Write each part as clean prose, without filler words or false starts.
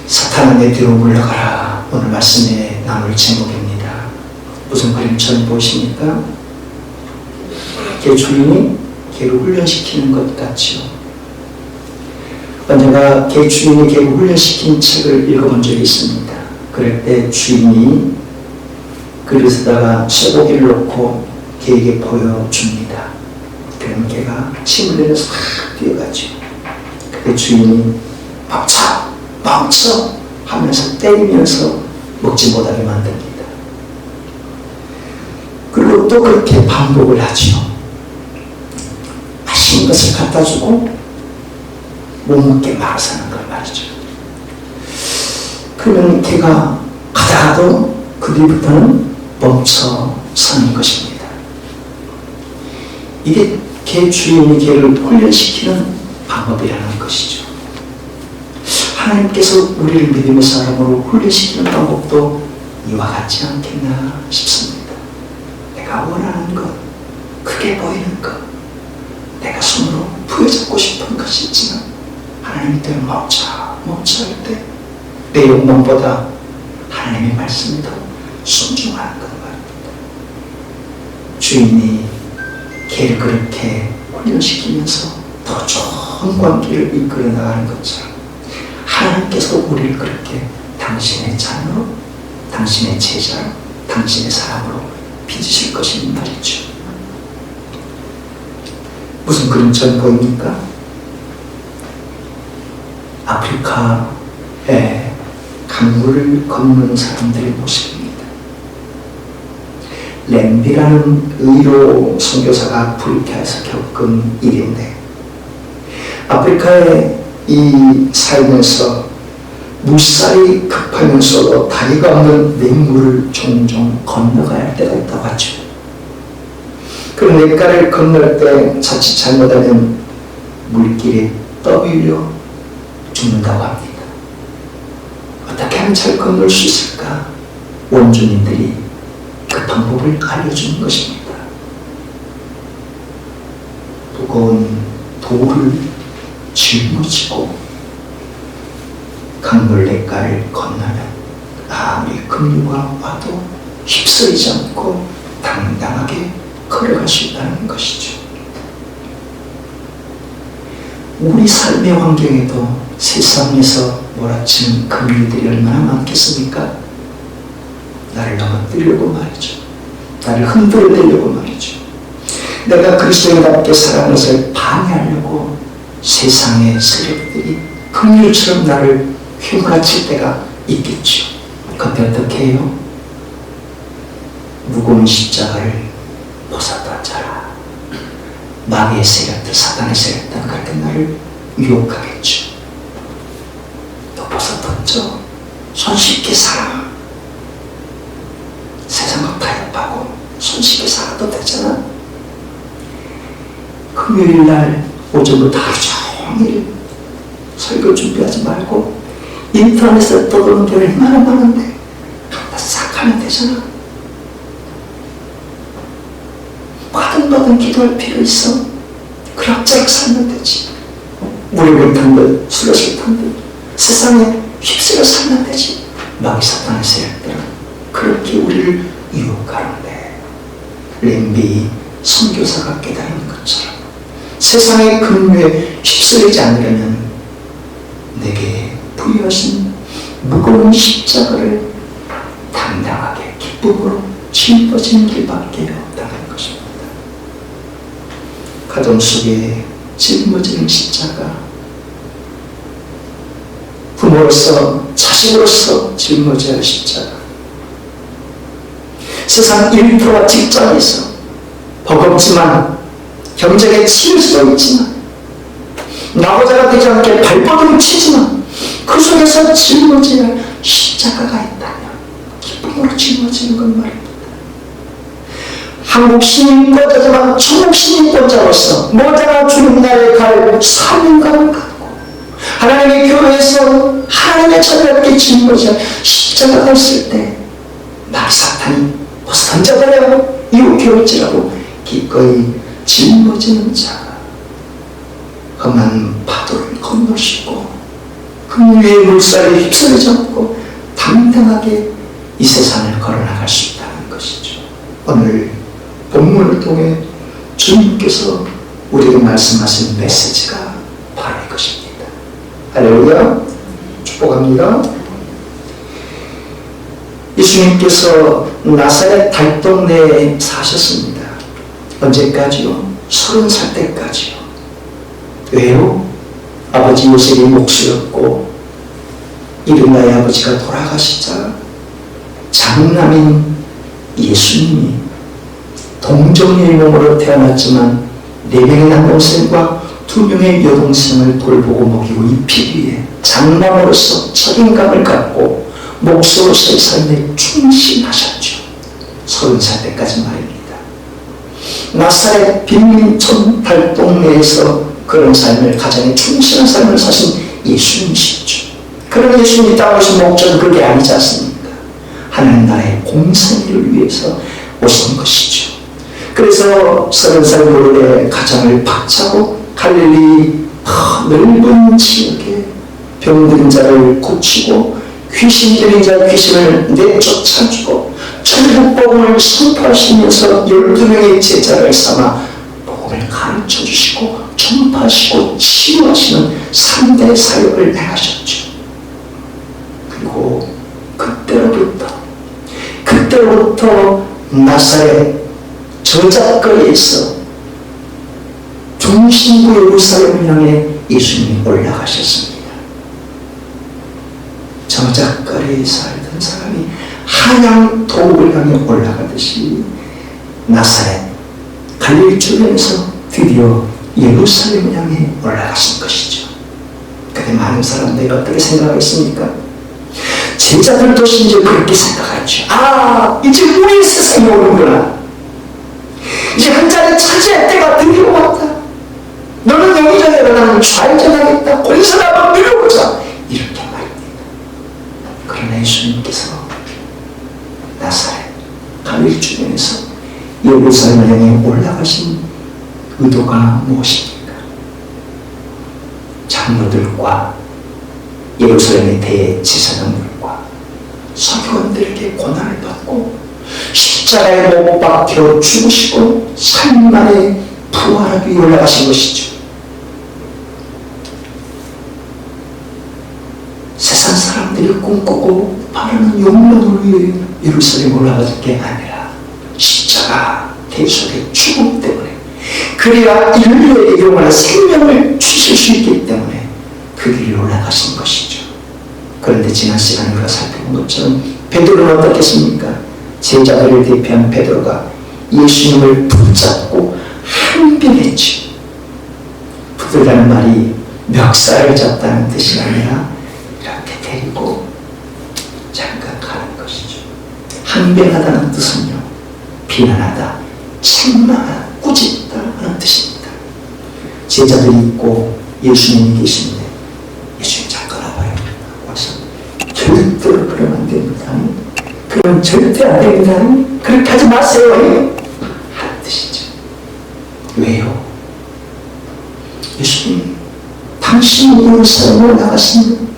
사탄아 내 뒤로 물러가라. 오늘 말씀에 나눌 제목입니다. 무슨 그림처럼 보이십니까? 개 주인이 개를 훈련시키는 것 같죠. 언젠가 개 주인이 개를 훈련시킨 책을 읽어본 적이 있습니다. 그럴 때 주인이 그릇에다가 쇠고기를 넣고 개에게 보여줍니다. 그럼 개가 침을 내면서 막 뛰어가죠. 그때 주인이 멈춰 하면서 때리면서 먹지 못하게 만듭니다. 그리고 또 그렇게 반복을 하죠. 맛있는 것을 갖다 주고 못 먹게 말아서 하는 걸 말이죠. 그러면 개가 가다가도 그 뒤부터는 멈춰 서는 것입니다. 이게 개 주인이 개를 훈련시키는 방법이라는 것이죠. 하나님께서 우리를 믿음의 사람으로 훈련시키는 방법도 이와 같지 않겠나 싶습니다. 내가 원하는 것, 크게 보이는 것, 내가 손으로 부여잡고 싶은 것이 있지만 하나님 때문에 멈춰 할 때 내 욕망보다 하나님의 말씀이 더 순종하는 것 말입니다. 주인이 개를 그렇게 훈련시키면서 더 좋은 관계를 이끌어 나가는 것처럼 하나님께서 우리를 그렇게 당신의 자녀로, 당신의 제자로, 당신의 사람으로 빚으실 것인 말이죠. 무슨 그림처럼 보입니까? 아프리카의 강물을 걷는 사람들의 모습입니다. 램비라는 의료 선교사가 아프리카에서 겪은 일인데, 아프리카에 이 살면서 물살이 급하면서도 다리가 없는 맹물을 종종 건너가야 할 때가 있다고 하죠. 그 냇가를 건널 때 자칫 잘못하면 물길에 떠밀려 죽는다고 합니다. 어떻게 하면 잘 건널 수 있을까? 원주민들이 그 방법을 알려주는 것입니다. 무거운 돌을 짊어지고 강물 냇가를 건너면 아무리 급류가 와도 휩쓸리지 않고 당당하게 걸어갈 수 있다는 것이죠. 우리 삶의 환경에도 세상에서 몰아치는 금리들이 얼마나 많겠습니까? 나를 넘어뜨리려고 말이죠. 나를 흔들어내려고 말이죠. 내가 그리스도인답게 살아가는 것을 방해하려고 세상의 세력들이 금류처럼 나를 휘몰아칠 때가 있겠죠. 그때 어떻게 해요? 무거운 십자가를 벗어던져라. 마귀의 세력들, 사단의 세력들 그렇게 나를 유혹하겠죠. 너 벗어던져. 손쉽게 살아. 세상과 타협하고 손쉽게 살아도 되잖아. 금요일날 오전부터 하루 종일 설교 준비하지 말고 인터넷에 떠도는 게 얼마나 많은데 갖다 싹 하면 되잖아. 바등바등 기도할 필요 있어. 그럭저럭 살면 되지. 물에 불탄 듯 술에 술탄 듯 세상에 휩쓸려 살면 되지. 마귀 사탄의 세력들은 그렇게 우리를 유혹하는데, 램비 선교사가 깨달은 것처럼 세상의 근류에 휩쓸리지 않으려면 내게 부여하신 무거운 십자가를 당당하게 기쁨으로 짊어지는 길밖에 없다는 것입니다. 가정 속에 짊어지는 십자가, 부모로서 자식으로서 짊어져야 할 십자가, 세상 일터와 직장에서 버겁지만 경쟁에 치일 수도 있지만 나고자가 되지 않게 발버둥 치지만 그 속에서 짊어져야 할 십자가가 있다면 기쁨으로 짊어지는 것 말입니다. 한국 시민권자지만 천국 시민권자로서 모자라 주님 나라에 갈 사명감을 갖고 하나님의 교회에서 하나님의 자녀에게 짊어져야 할 십자가가 있을 때 나 사탄이 어서 던져버려 유혹해올지라도 기꺼이 짊어지는 자가 험한 파도를 건널 수 있고 그 위에 물살에 휩쓸리지 않고 당당하게 이 세상을 걸어나갈 수 있다는 것이죠. 오늘 본문을 통해 주님께서 우리에게 말씀하신 메시지가 바로 이것입니다. 할렐루야, 축복합니다. 예수님께서 나사렛 달동네에 사셨습니다. 언제까지요? 30살 때까지요. 왜요? 아버지 요셉이 목수였고 이른나의 아버지가 돌아가시자 장남인 예수님이 동정의 몸으로 태어났지만 4명의 남동생과 2명의 여동생을 돌보고 먹이고 입히기 위해 장남으로서 책임감을 갖고 목수로서의 삶에 충실하셨죠. 30살 때까지 말입니다. 나사렛 빈민촌 달동네에서 그런 삶을, 가정에 충실한 삶을 사신 예수님이시죠. 그런 예수님이 따오신 목적은 그게 아니지 않습니까? 하나님 나라의 공생애를 위해서 오신 것이죠. 그래서 30살 무렵에 가장을 박차고 갈릴리 넓은 지역에 병든 자를 고치고 귀신 들린 자의 귀신을 내쫓아주고 천국복음을 선포하시면서 12명의 제자를 삼아 복음을 가르쳐주시고 전파하시고 치유하시는 3대 사역을 행하셨죠. 그리고 그때로부터 나사렛 저작거리에서 중심부 예루살렘을 향해 예수님이 올라가셨습니다. 저작거리에 살던 사람이 한양 도읍을 향해 올라가듯이 나사렛 갈릴리 주변에서 드디어 예루살렘을 향해 올라가신 것이죠. 그때 많은 사람들이 어떻게 생각했습니까? 제자들도 심지어 그렇게 생각하죠. 아, 이제 우리의 세상이 오는구나. 이제 한 자리 차지할 때가 드디어 왔다. 너는 여기저기로 나는 좌회전하겠다. 권세를 한번 누려보자. 이렇게 말입니다. 그러나 예수님께서 나사렛 갈릴리 주변에서 예루살렘을 향해 올라가신 의도가 무엇입니까? 장로들과 예루살렘의 대제사장들과 서기관들에게 고난을 받고 십자가에 못 박혀 죽으시고 3일 만에 부활하기 위해 올라가신 것이죠. 세상 사람들이 꿈꾸고 바라는 욕망을 위해 예루살렘에 올라가는 게 아니라 십자가 대속의 죽음 때문에, 그래야 인류에게 영원한 생명을 주실 수 있기 때문에 그 길을 올라가신 것이죠. 그런데 지난 시간에 우리가 살펴본 것처럼 베드로는 어떻겠습니까? 제자들을 대표한 베드로가 예수님을 붙잡고 항변했죠. 붙들라는 말이 멱살을 잡다는 뜻이 아니라 이렇게 데리고 잠깐 가는 것이죠. 항변하다는 뜻은요, 비난하다, 책망하다, 꾸짖다 하는 뜻입니다. 제자들이 있고 예수님이 계신데 예수님 잠깐 와봐요. 와서 절대로 그러면 안 됩니다. 그럼 절대 안 됩니다. 그렇게 하지 마세요. 하는 뜻이죠. 왜요? 예수님, 당신이 예루살렘으로 나가시는,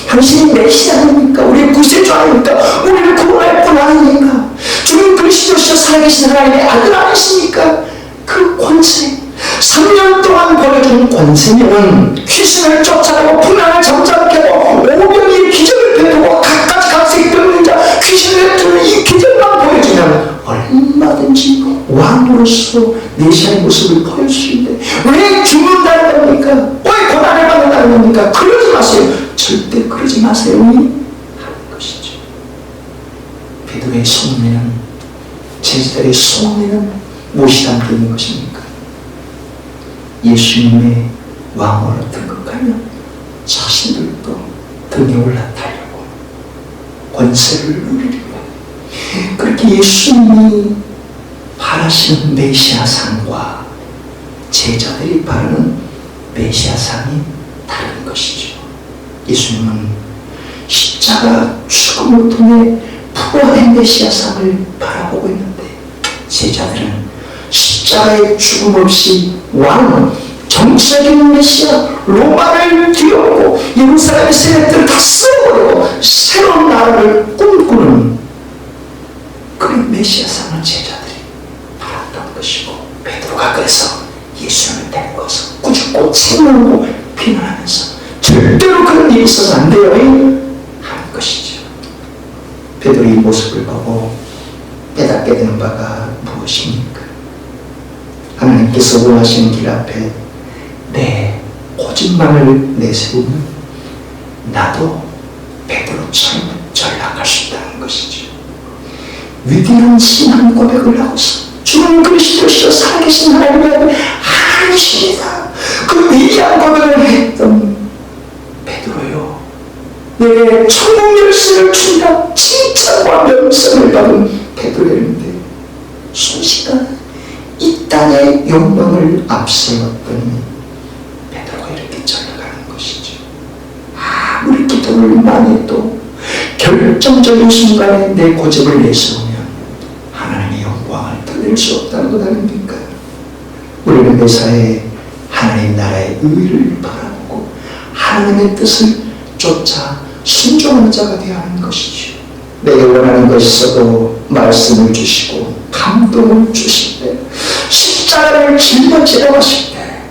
당신이 메시아 아닙니까? 우리의 구세주 아닙니까? 우리를 구원할 분 아닙니까? 주님 그리스도시여 살아계신 하나님의 아들 아니십니까? 그 권세, 3년 동안 보여준 권세는 귀신을 쫓아내고 분란을 잠잠케 하고 오병이의 기적을 펴두고 각가지 각색이 펴는 자 귀신을 내쫓는 이 기적만 보여주면 얼마든지 왕으로서 메시아의 모습을 보일 수 있는데 왜 죽는다는 겁니까? 왜 고난을 받는다는 겁니까? 그러지 마세요. 절대 그러지 마세요. 하는 것이죠. 베드로의 소문에는, 제자들의 소문에는 무엇이 담겨 있는 것입니까? 예수님의 왕으로 등극하면 자신들도 등에 올라타려고 권세를 누리려고, 그렇게 예수님이 바라시는 메시아상과 제자들이 바라는 메시아상이 다른 것이죠. 예수님은 십자가 죽음을 통해 부활의 메시아상을 바라보고 있는데 제자들은 십자가의 죽음 없이 왕, 정치적인 메시아 로마를 뒤엎고 예루살렘의 세력들을 다 쓸어버리고 새로운 나라를 꿈꾸는 그런 메시아상을 제자들이 바랐던 것이고, 베드로가 그래서 예수님을 데려가서 꾸짖고 책망하고 비난하면서 절대로 그런 일이 있어서는 안 돼요 하는 것이죠. 베드로의 이 모습을 보고 깨닫게 되는 바가 무엇입니까? 하나님께서 원하시는 길 앞에 내 거짓말을 내세우면 나도 베드로처럼 전락할 수 있다는 것이죠. 위대한 신앙 고백을 하고서 주는 그리스도시여 살아계신 하나님의 하나님이십니다, 그 위대한 고백을 했던 베드로요, 내게 천국 열쇠를 준다 칭찬과 명성을 받은 베드로였는데 순식간 이 땅의 욕망을 앞세웠더니 베드로가 이렇게 전락하는 것이죠. 아무리 기도를 많이 해도 결정적인 순간에 내 고집을 내세우면 하나님의 영광을 드릴 수 없다는 것 아닙니까? 우리는 매사에 하나님 나라의 의를 바라보고 하나님의 뜻을 쫓아 순종하는 자가 되어야 하는 것이죠. 내게 원하는 것이 있어도 말씀을 주시고 감동을 주실 때, 십자가를 짊어지라고 하실 때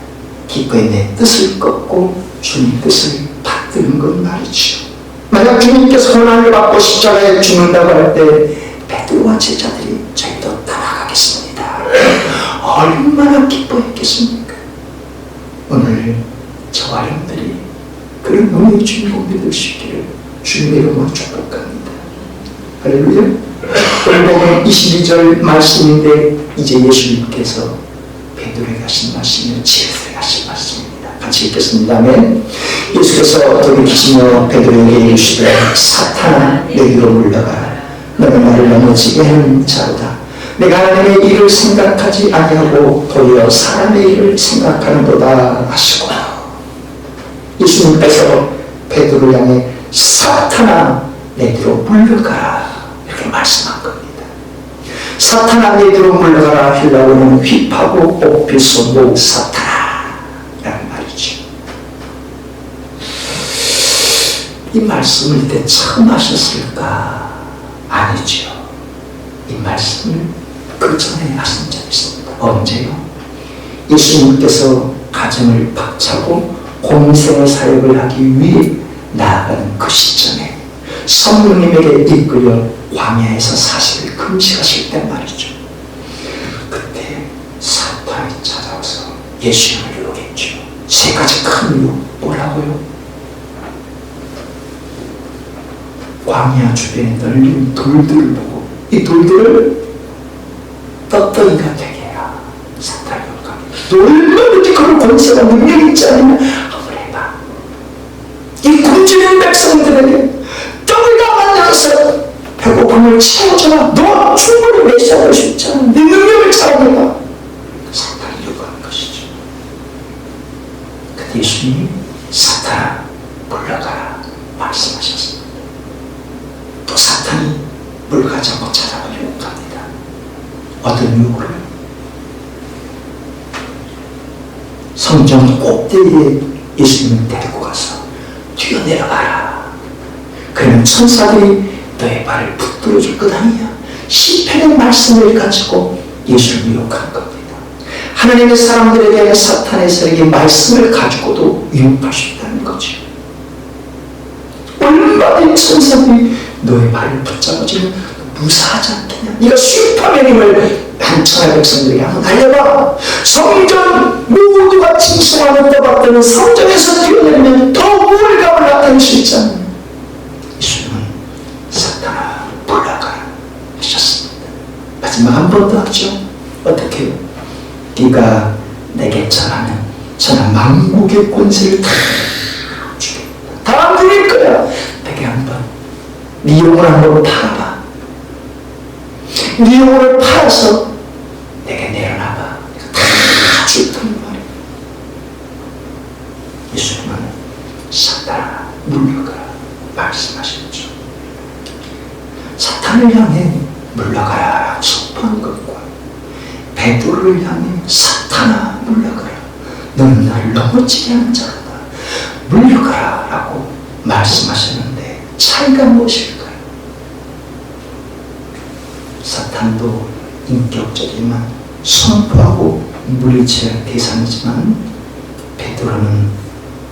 기꺼이 내 뜻을 꺾고 주님 뜻을 받드는 건 말이죠. 만약 주님께서 고난을 받고 십자가에 죽는다고 할 때 베드로와 제자들이 저희도 따라가겠습니다, 얼마나 기뻐했겠습니까? 오늘 저와 여러분들이 그런 은혜의 주인공이 될 수 있기를 주님의 이름으로 축복합니다. 할렐루야. 오늘 보면 22절 말씀인데 이제 예수님께서 베드로에게 하신 말씀이 제자들에게 하신 말씀입니다. 같이 읽겠습니다. 아멘. 예수께서 돌이키시며 베드로에게 이르시되 사탄아 내게로 물러가라. 너는 나를 넘어지게 하는 자로다. 내가 하나님의 일을 생각하지 아니하고 도리어 사람의 일을 생각하는도다 하시고, 예수님께서 베드로 향해 사탄아 내게로 물러가라 이렇게 말씀한 겁니다. 사탄아 내게로 물러가라 헬라어는 휘파고 오피소 모 사탄아 라는 말이죠. 이 말씀을 이때 처음 하셨을까? 아니죠. 이 말씀을 그 전에 하신 적이 있습니다. 언제요? 예수님께서 가정을 박차고 공생의 사역을 하기 위해 나아가는 그 시점에 성령님에게 이끌려 광야에서 40일 금식하실 때 말이죠. 그때 사탄이 찾아와서 예수님을 유혹했죠. 세 가지 큰 유혹. 뭐라고요? 광야 주변에 널린 돌들을 보고 이 돌들을 떳떳이가 되게 해야 사탄이 유혹합니다. 얼마든지 그런 권세가 능력이 있지 않으면 한번 해봐. 이 굶주린 백성들에게 떡을 다 만들어서 배고픔을 채워줘라. 너 충분히 메시아될 수 있잖아. 네 능력을 자랑해봐. 사탄이 요구하는 것이죠. 그때 예수님이 사탄아 물러가라 말씀하셨습니다. 또 사탄이 물러가지 않고 찾아가 유혹합니다. 어떤 유혹을? 성전 꼭대기에 예수님을 데리고 가서 뛰어내려가라. 그러면 천사들이 너의 발을 붙들어 줄 것 아니냐. 시편의 말씀을 가지고 예수를 유혹한 겁니다. 하나님의 사람들에게 사탄의 세력이 말씀을 가지고도 유혹할 수 있다는 거죠. 얼마든지 천사들이 너의 발을 붙잡아주면 무사하지 않겠냐. 네가 슈퍼맨 힘을 한천하 백성들에게 한번 알려봐. 성전 모두가 칭송하는 떠받드는 성전에서 뛰어내리면 더 우월감을 나타낼 수 있잖아. 예수님은 사탄아 물러가라 하셨습니다. 마지막 한 번 더 하죠. 어떻게 해요? 네가 내게 전하는 만국의 권세를 다 주겠다. 다 누릴 거야. 내게 한번 네 영혼을 한번 팔아봐. 네 영혼을 팔아서 내게 내려놔봐. 다 줄다는 말이야. 예수님은 사탄아 물러가라 말씀하셨죠. 사탄을 향해 물러가라 선포한 것과 베드로를 향해 사탄아 물러가라 너는 나를 넘어지게 하는 자로다. 물러가라 라고 말씀하셨는데 차이가 무엇일까요? 사탄도 인격적이지만 선포하고 물리쳐야 대상이지만 베드로는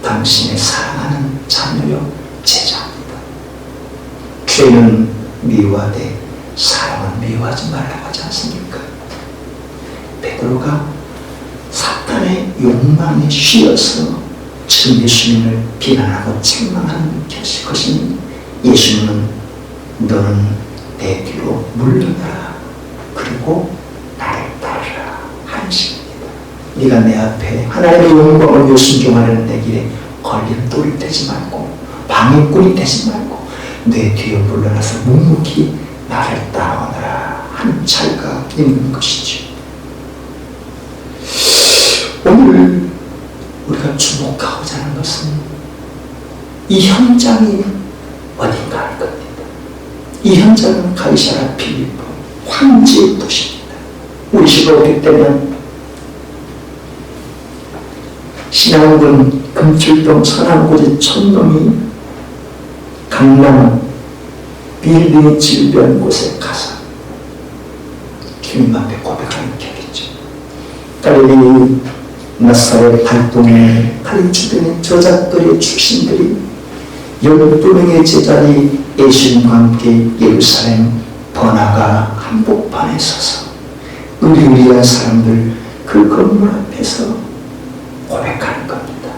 당신의 사랑하는 자녀요 제자입니다. 죄는 미워하되 사랑은 미워하지 말라고 하지 않습니까? 베드로가 사탄의 욕망에 쉬어서 지금 예수님을 비난하고 책망하는 것이니 예수님은 너는 내 뒤로 물러나라 그리고 나를 따르라 하십니다. 네가 내 앞에 하나님의 영광을 위해 순종하려는 내 길에 걸림돌이 되지 말고 방해꾼이 되지 말고 내 뒤에 물러나서 묵묵히 나를 따라오너라 하는 차이가 있는 것이죠. 오늘 우리가 주목하고자 하는 것은 이 현장이 어딘가 할 겁니다. 이 현장은 가이사랴 필리포 황제의 도시입니다. 우리 시골 때면 신안군 금출동 선안고지 촌놈이 강남 빌딩이 질비한 곳에 가서 주님 앞에 고백하는 격이죠. 갈릴리 나사렛 달동에 가르치던 저작들의 출신들이 12명의 제자리 예수님과 함께 예루살렘 번화가 한복판에 서서 의리의리한 사람들 그 건물 앞에서 고백하는 겁니다.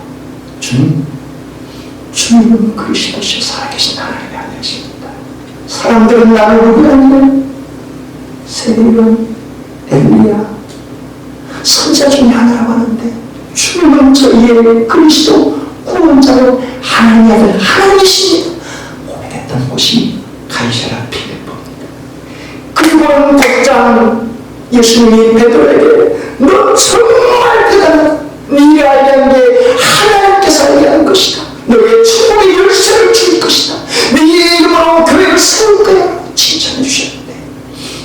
주님은 그리스도시요 살아계신 하나님의 아들이십니다. 사람들은 나를 누구라니요? 세례요한, 엘리야, 선지자 중에 하나라고 하는데 주님은 저희의 그리스도 구원자로 하나님의 아들 하나님이십니다. 고백했던 곳이 가이사랴 필리포입니다. 그리고는 곧장 예수님이 베드로에게 너 정말 대단하다. 네가 알게 게 하나님께서 알게 한 것이다. 너의 천국의 열쇠를 줄 것이다. 네 이름으로 교회를 세울 거야. 칭찬해 주셨는데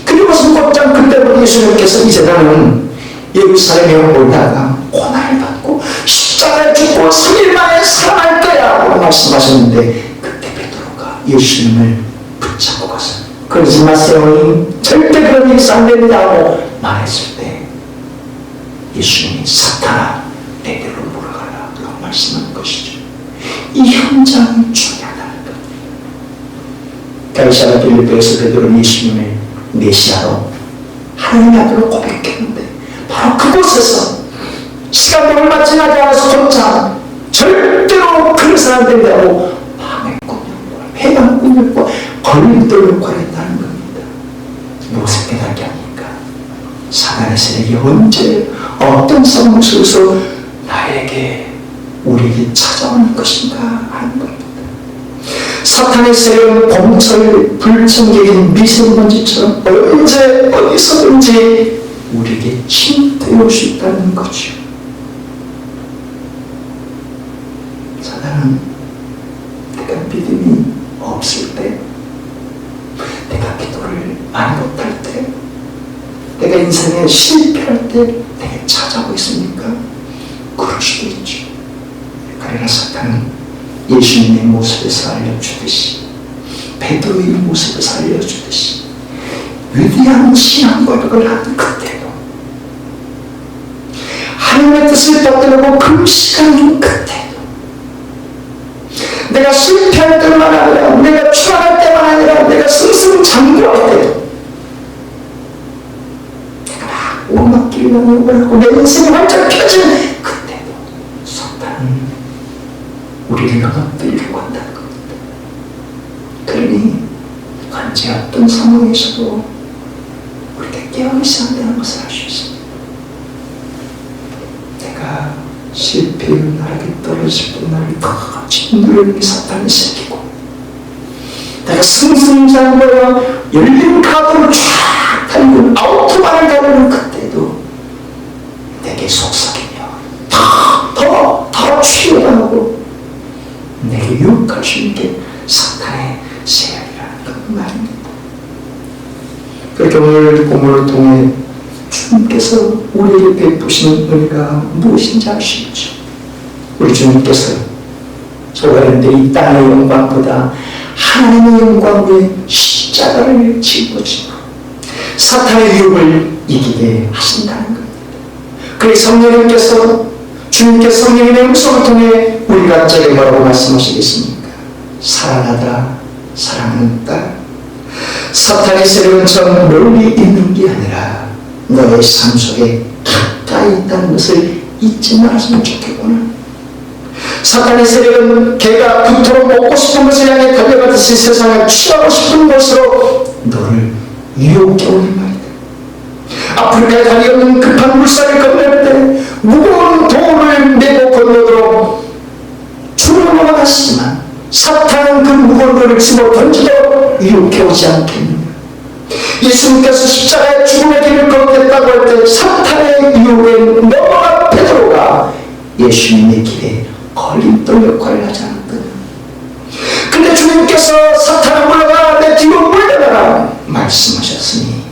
그리고서 곧장 그때부터 예수님께서 이제 나는 예루살렘에 올라가 고난을 받고 십자가에 죽고 3일 만에 살아날 거야 라고 말씀하셨는데 그때 베드로가 예수님을 붙잡고 가서 그러지 마세요. 절대 그런 일이 안 된다고 말했을 때 예수님이 사탄아 내게로 물어가라 라고 말씀하는 것이죠. 이 현장이 중요하다는 것. 가이사랴 필리포에서 베드로는 예수님을 메시아로 하나님의 아들로 고백했는데 바로 그곳에서 시간이 얼마 지나지 않아서 조차 절대로 그래서 안 된다고 방해꾼을 해방꾼을 걸림돌을 걸었다는 겁니다. 무엇을 깨닫게 합니까? 사단의 세력이 언제 어떤 상황 속에서 나에게 우리에게 찾아오는 것인가 하는 겁니다. 사탄의 세력은 봄철 불청객인 미세먼지처럼 언제 어디서든지 우리에게 침투해 올 수 있다는 거죠. 사단은 내가 믿음이 없을 때, 내가 기도를 많이 못할 때, 내가 인생에 실패할 때 내게 찾아오고 있습니까? 그럴 수도 있죠. 그러나 사탄은 예수님의 모습에서 알려주듯이 베드로의 모습에서 알려주듯이 위대한 신앙 고백을 하는 그때도 하나님의 뜻을 받들고 금식하는 그때도 내가 실패할 때만 아니라 내가 추락할 때만 아니라 내가 승승장구할 때도 내가 막 오르막길을 하고 내 인생이 활짝 펴진 그때도 사탄은 우리를 넘어뜨리려고 한다는 겁니다. 그러니 언제 어떤 상황에서도 우리가 깨어있어야 한다는 것을 알 수 있습니다. 내가 실패의 나락에 떨어질 때 나를 더 짓누르는 게 사탄의 새끼고 내가 승승장구하여 열린 카드를 쫙 달고 아우토바를 달리는 그때도 내게 속삭이며 더 취해나가고 내게 유혹할 수 있게 사탄의 세력이라는 그 말입니다. 그렇게 오늘 본문을 통해 주님께서 우리에게 베푸시는 은혜가 무엇인지 아시죠? 우리 주님께서 소가는데 이 땅의 영광보다 하나님의 영광으로 십자가를 짊어지고 사탄의 유혹을 이기게 하신다는 겁니다. 그래서 성령님께서 주님께서 성령님의 음성을 통해 우리 각자에게 뭐라고 말씀하시겠습니까? 사랑하다, 사랑하는 딸, 사탄의 세력은 저 멀리 있는 게 아니라 너의 삶 속에 가까이 있다는 것을 잊지 말았으면 좋겠구나. 사탄의 세력은 개가 그토록 먹고 싶은 것을 향해 달려가듯이 세상을 취하고 싶은 것으로 너를 유혹해오는 말이다. 아프리카에 다리 없는 급한 물살을 건널 때 무거운 돌을 메고 건너도록 주로 넘어갔지만 사탄은 그 무거운 돌을 집어 던지도록 유혹해오지 않겠느냐. 예수님께서 십자가의 죽음의 길을 걷겠다고 할 때 사탄의 유혹에 넘어간 베드로가 예수님의 길에 걸림돌 역할을 하지 않았거든요. 근데 주님께서 사탄아 물러가, 내 뒤로 물러가라 말씀하셨으니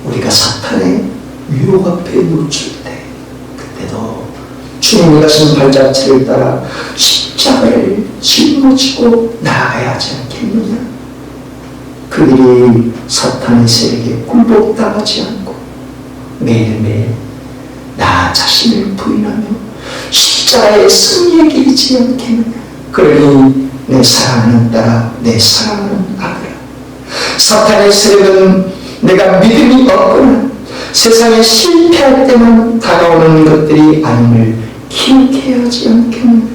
우리가 사탄의 유혹 앞에 묻힐 때 그때도 주님이 가신 발자취를 따라 십자가를 짊어지고 나아가야 하지 않겠느냐. 그 일이 사탄의 세력에 굴복당하지 않고 매일매일 나 자신을 부인하며 십자가의 승리에 이르지 않겠느냐. 그러니 내 사랑하는 딸아, 내 사랑하는 아들아, 사탄의 세력은 내가 믿음이 없거나 세상에 실패할 때만 다가오는 것들이 아님을 기억해야 하지 않겠느냐.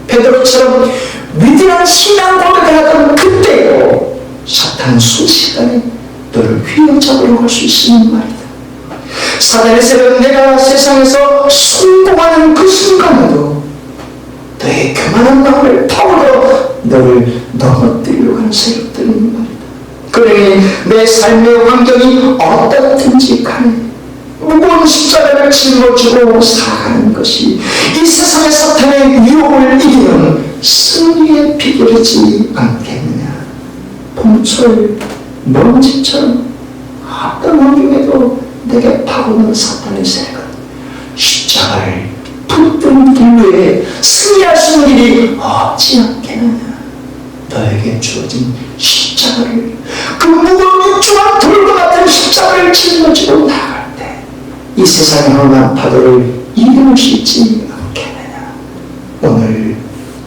베드로처럼 위대한 신앙 고백을 하던 그때에도 사탄은 순식간에 너를 휘어잡으러 갈 수 있는 말이다. 사탄의 세력은 내가 세상에서 성공하는 그 순간에도 너의 교만한 마음을 파고들어 너를 넘어뜨리려고 하는 세력들인 말이다. 그러니 내 삶의 환경이 어떻든지 간에 무거운 십자가를 짊어지고 살아가는 것이 이 세상의 사탄의 유혹을 이기는 승리의 비결이지 않겠느냐. 봄철 먼지처럼 어떤 환경에도 내게 파고드는 사탄의 세력은 십자가를 붙든 길 외에 승리할 수 있는 길이 없지 않겠느냐. 너에게 주어진 십자가를, 그 무거운 육중한 돌과 같은 십자가를 짊어지고 나아갈 때 이 세상의 험한 파도를 이길 수 있지 않겠느냐. 오늘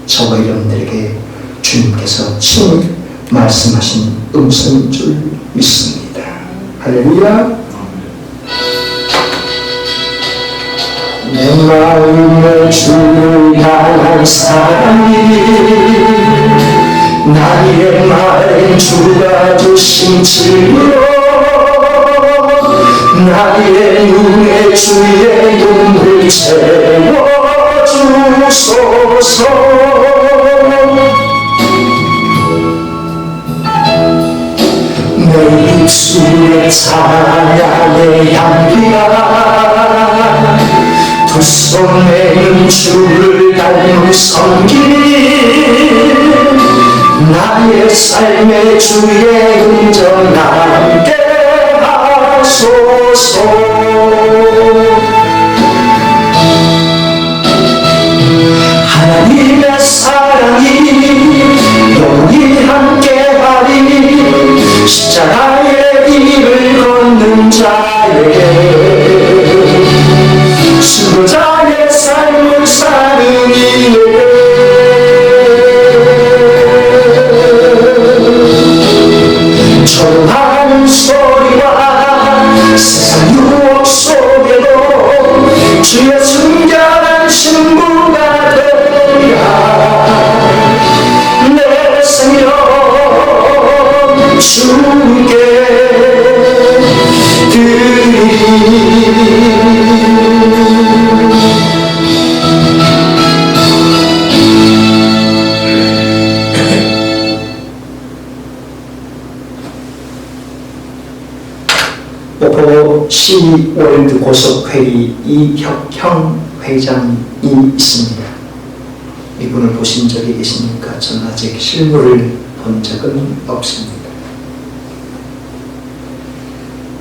저와 여러분들에게 주님께서 친히 말씀하신 음성인 줄 믿습니다. 할렐루야. 내 마음에 주를 향한 사랑이 나의 마음 주가 주신 질문으로 나의 눈에 주의 눈을 채워주소서. 내 입술에 찬양의 향기가 두 손에는 주를 닮은 성길이 나의 삶의 주의 흔적 남게 하소서. 하나님의 사랑이 영원히 함께하리. 십자가의 길을 걷는 자에게 수고자의 삶을 사는 이에게 초롱하는 소리와 세상 유혹 속에도 주의 순결한 친구가 되리라. 내 생명 주께 드리리. 목포 시월드 고속회의 이혁형 회장이 있습니다. 이분을 보신 적이 계십니까? 저는 아직 실물을 본 적은 없습니다.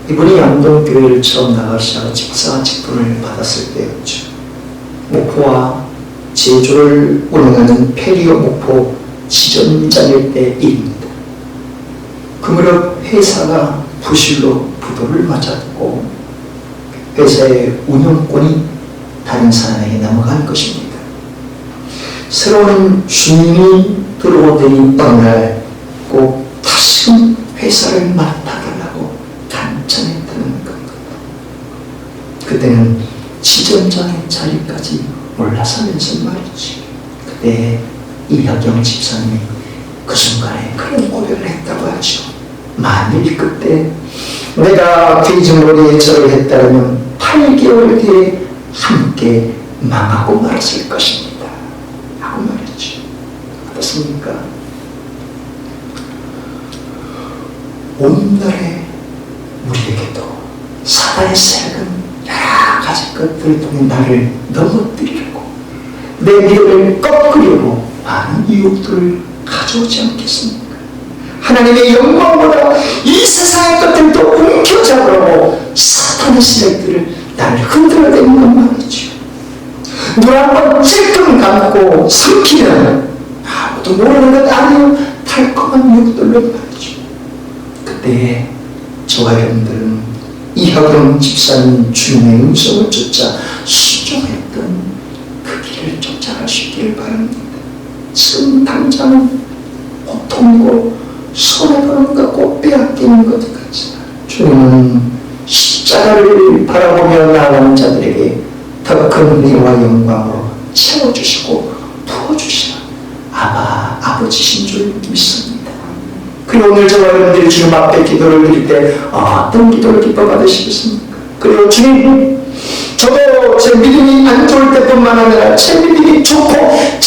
이분이 양동교회를 처음 나가서 집사 직분을 받았을 때였죠. 목포와 제주를 운행하는 페리오 목포 지점장일 때 일입니다. 그 무렵 회사가 부실로 부도를 맞았고 회사의 운영권이 다른 사람에게 넘어간 것입니다. 새로운 주인이 들어오더니 어느 날 꼭 다시금 회사를 맡아달라고 간청했다는 겁니다. 그때는 지점장의 자리까지 올라서면서 말이지. 그때 이혁영 집사님이 그 순간에 그런 고백을 했다고 하죠. 만일 그때 내가 돼지머리에 절을 했다면 8개월 뒤에 함께 망하고 말았을 것입니다. 하고 말했죠. 어떻습니까? 오늘날의 우리에게도 사단의 세력은 여러 가지 것들을 통해 나를 넘어뜨리려고 내 미래를 꺾으려고 많은 유혹들을 가져오지 않겠습니까? 하나님의 영광보다 이 세상의 것들도 움켜잡으려고 사탄의 세력들을 나를 흔들어대는 것 말이죠. 눈 한번 찔끔 감고 삼키면 아무도 모르는 것 아니요 달콤한 유혹들로 말이죠. 그때 저와 여러분들은 이혁영 집사님 주님의 음성을 쫓아 순종했던 그 길을 쫓아갈 수 있기를 바랍니다. 지금 당장은 고통이고 손해보는 것과 빼앗기는 것 같지만 주님은 십자가를 바라보며 나아가는 자들에게 더 큰 은혜와 영광으로 채워주시고 부어주시는 아버지신 줄 믿습니다. 그리고 오늘 저와 여러분들이 주님 앞에 기도를 드릴 때 어떤 기도를 기뻐 받으시겠습니까? 그리고 주님, 저도 제 믿음이 안 좋을 때뿐만 아니라 제 믿음이 좋고